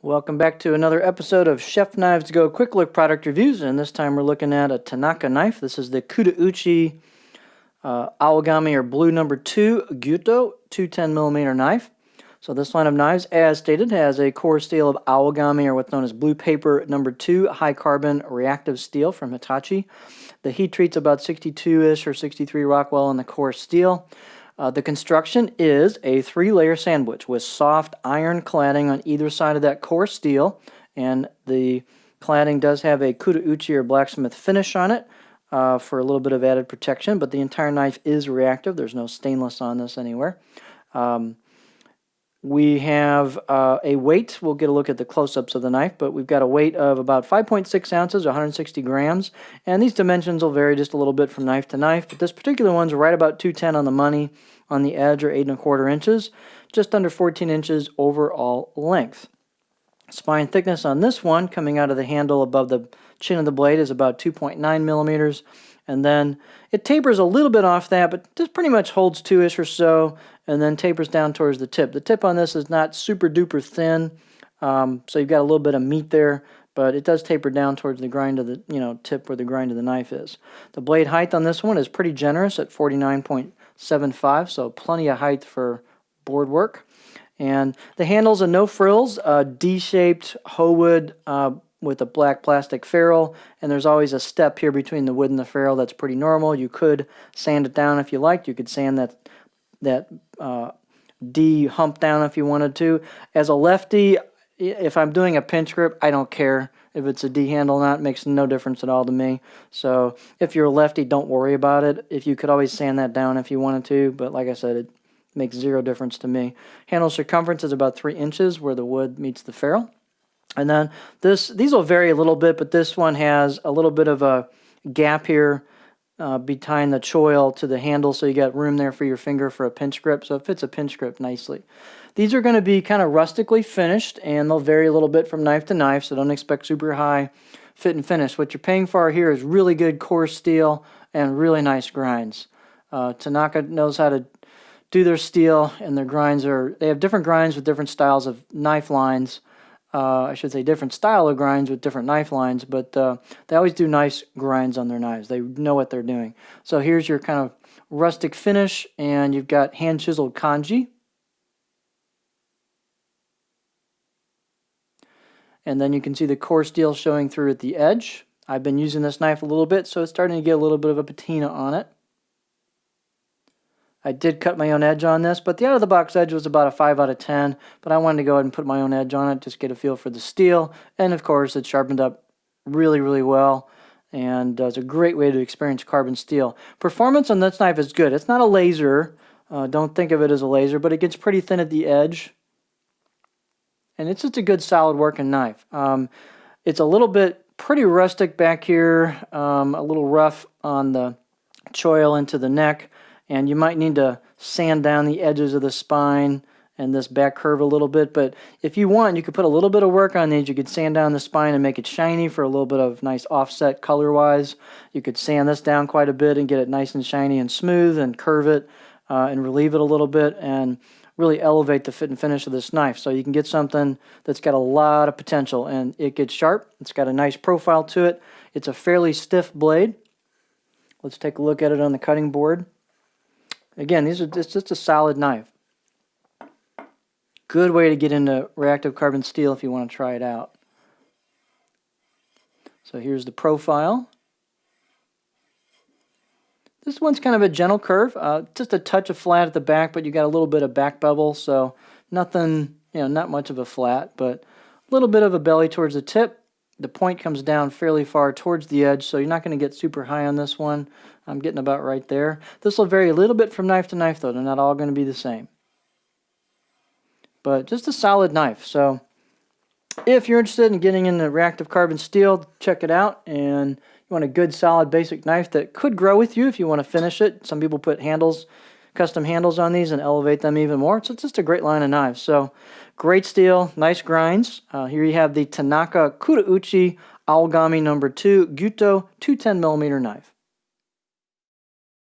Welcome back to another episode of Chef Knives Go Quick Look product reviews, and this time we're looking at a Tanaka knife. This is the Kudauchi Awagami or Blue number 2 Gyuto 210mm knife. So this line of knives, as stated, has a core steel of Awagami, or what's known as Blue Paper number 2 high carbon reactive steel from Hitachi. The heat treat's about 62-ish or 63 Rockwell on the core steel. The construction is a 3-layer sandwich with soft iron cladding on either side of that core steel, and the cladding does have a Kudauchi or blacksmith finish on it for a little bit of added protection, but the entire knife is reactive. There's no stainless on this anywhere. We have a weight. We'll get a look at the close-ups of the knife, but we've got a weight of about 5.6 ounces, 160 grams, and these dimensions will vary just a little bit from knife to knife, but this particular one's right about 210 on the money on the edge, or 8 1/4 inches, just under 14 inches overall length. Spine thickness on this one, coming out of the handle above the chin of the blade, is about 2.9 millimeters, and then it tapers a little bit off that, but just pretty much holds 2-ish or so, and then tapers down towards the tip. The tip on this is not super duper thin, so you've got a little bit of meat there, but it does taper down towards the grind of the tip where the grind of the knife is. The blade height on this one is pretty generous at 49.75, so plenty of height for board work. And the handle's a no frills, D-shaped hoe wood with a black plastic ferrule, and there's always a step here between the wood and the ferrule. That's pretty normal. You could sand it down if you liked. You could sand that D hump down if you wanted to. As a lefty, if I'm doing a pinch grip, I don't care if it's a D handle or not. It makes no difference at all to me. So if you're a lefty, don't worry about it. If you could always sand that down if you wanted to, but like I said, it makes zero difference to me. Handle circumference is about 3 inches where the wood meets the ferrule. And then these will vary a little bit, but this one has a little bit of a gap here behind the choil to the handle, so you got room there for your finger for a pinch grip, so it fits a pinch grip nicely. These are going to be kind of rustically finished, and they'll vary a little bit from knife to knife, so don't expect super high fit and finish. What you're paying for here is really good core steel and really nice grinds. Tanaka knows how to do their steel, and their grinds they have different grinds with different styles of knife lines. I should say different style of grinds with different knife lines, but they always do nice grinds on their knives. They know what they're doing. So here's your kind of rustic finish, and you've got hand-chiseled kanji. And then you can see the core steel showing through at the edge. I've been using this knife a little bit, so it's starting to get a little bit of a patina on it. I did cut my own edge on this, but the out-of-the-box edge was about a 5 out of 10, but I wanted to go ahead and put my own edge on it, just get a feel for the steel, and of course it sharpened up really, really well, and it's a great way to experience carbon steel. Performance on this knife is good. It's not a laser, don't think of it as a laser, but it gets pretty thin at the edge, and it's just a good solid working knife. It's a little bit pretty rustic back here, a little rough on the choil into the neck, and you might need to sand down the edges of the spine and this back curve a little bit, but if you want, you could put a little bit of work on these. You could sand down the spine and make it shiny for a little bit of nice offset color-wise. You could sand this down quite a bit and get it nice and shiny and smooth, and curve it and relieve it a little bit, and really elevate the fit and finish of this knife. So you can get something that's got a lot of potential, and it gets sharp. It's got a nice profile to it. It's a fairly stiff blade. Let's take a look at it on the cutting board. Again, it's just a solid knife. Good way to get into reactive carbon steel if you want to try it out. So here's the profile. This one's kind of a gentle curve, just a touch of flat at the back, but you got a little bit of back bevel, so nothing, not much of a flat, but a little bit of a belly towards the tip. The point comes down fairly far towards the edge, so you're not going to get super high on this one. I'm getting about right there. This will vary a little bit from knife to knife, though. They're not all going to be the same. But just a solid knife. So if you're interested in getting into reactive carbon steel, check it out. And you want a good, solid, basic knife that could grow with you if you want to finish it. Some people put handles, custom handles on these and elevate them even more. So it's just a great line of knives. So great steel, nice grinds. Here you have the Tanaka Kudauchi Awagami number 2 Gyuto 210mm knife.